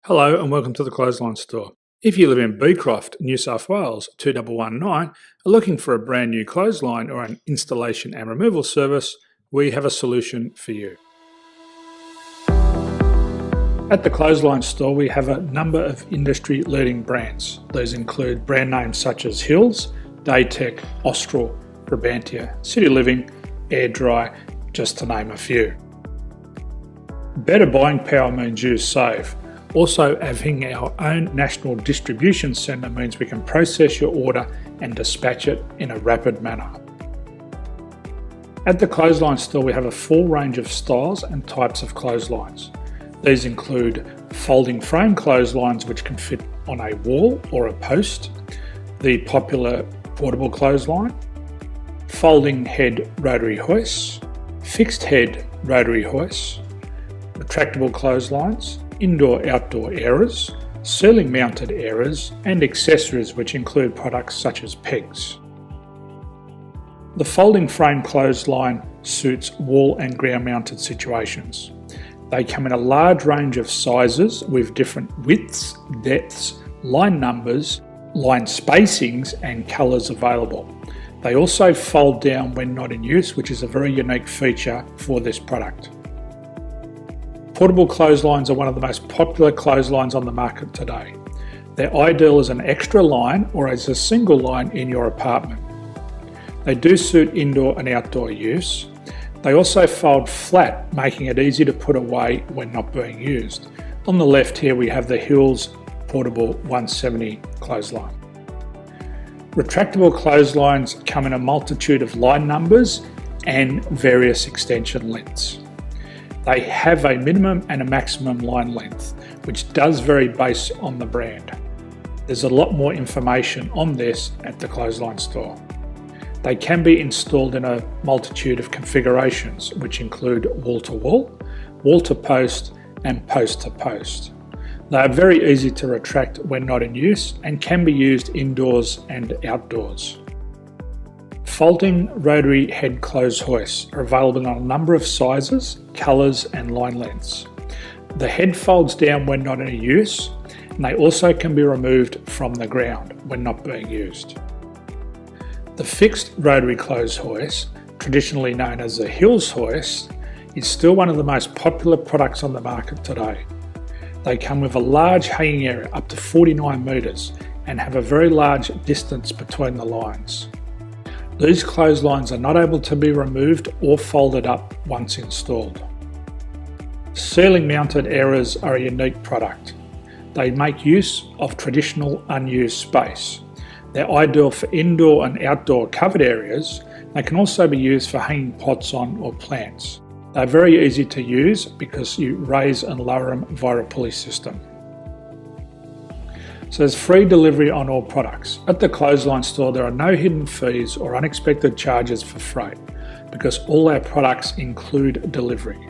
Hello and welcome to the Clothesline Store. If you live in Beecroft, New South Wales 2119, are looking for a brand new clothesline or an installation and removal service, we have a solution for you. At the Clothesline Store, we have a number of industry-leading brands. These include brand names such as Hills, Daytech, Austral, Brabantia, City Living, Air Dry, just to name a few. Better buying power means you save. Also, having our own national distribution centre means we can process your order and dispatch it in a rapid manner. At the Clothesline Store, we have a full range of styles and types of clotheslines. These include folding frame clotheslines which can fit on a wall or a post, the popular portable clothesline, folding head rotary hoists, fixed head rotary hoists, retractable clotheslines, indoor-outdoor airers, ceiling mounted airers, and accessories which include products such as pegs. The folding frame clothesline suits wall and ground mounted situations. They come in a large range of sizes with different widths, depths, line numbers, line spacings and colours available. They also fold down when not in use, which is a very unique feature for this product. Portable clotheslines are one of the most popular clotheslines on the market today. They're ideal as an extra line or as a single line in your apartment. They do suit indoor and outdoor use. They also fold flat, making it easy to put away when not being used. On the left here we have the Hills Portable 170 clothesline. Retractable clotheslines come in a multitude of line numbers and various extension lengths. They have a minimum and a maximum line length, which does vary based on the brand. There's a lot more information on this at the Clothesline Store. They can be installed in a multitude of configurations, which include wall-to-wall, wall-to-post, and post-to-post. They are very easy to retract when not in use and can be used indoors and outdoors. Folding rotary head clothes hoists are available in a number of sizes, colours and line lengths. The head folds down when not in use, and they also can be removed from the ground when not being used. The fixed rotary clothes hoist, traditionally known as the Hills hoist, is still one of the most popular products on the market today. They come with a large hanging area up to 49 metres and have a very large distance between the lines. These clotheslines are not able to be removed or folded up once installed. Ceiling mounted airers are a unique product. They make use of traditional unused space. They're ideal for indoor and outdoor covered areas. They can also be used for hanging pots on or plants. They're very easy to use because you raise and lower them via a pulley system. So there's free delivery on all products. At the Clothesline Store, there are no hidden fees or unexpected charges for freight because all our products include delivery.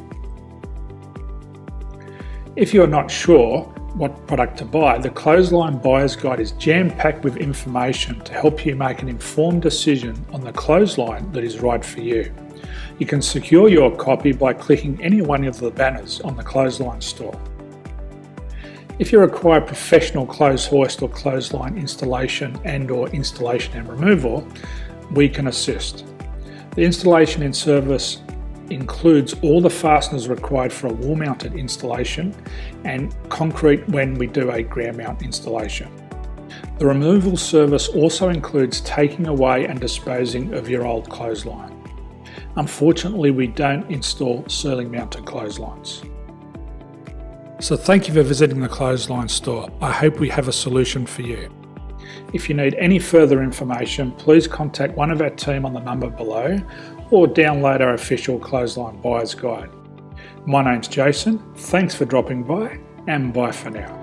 If you're not sure what product to buy, the Clothesline Buyer's Guide is jam-packed with information to help you make an informed decision on the clothesline that is right for you. You can secure your copy by clicking any one of the banners on the Clothesline Store. If you require professional clothes hoist or clothesline installation and/or installation and removal, we can assist. The installation and service includes all the fasteners required for a wall-mounted installation and concrete when we do a ground mount installation. The removal service also includes taking away and disposing of your old clothesline. Unfortunately, we don't install ceiling mounted clotheslines. So thank you for visiting the Clothesline Store. I hope we have a solution for you. If you need any further information, please contact one of our team on the number below or download our official Clothesline Buyer's Guide. My name's Jason, thanks for dropping by and bye for now.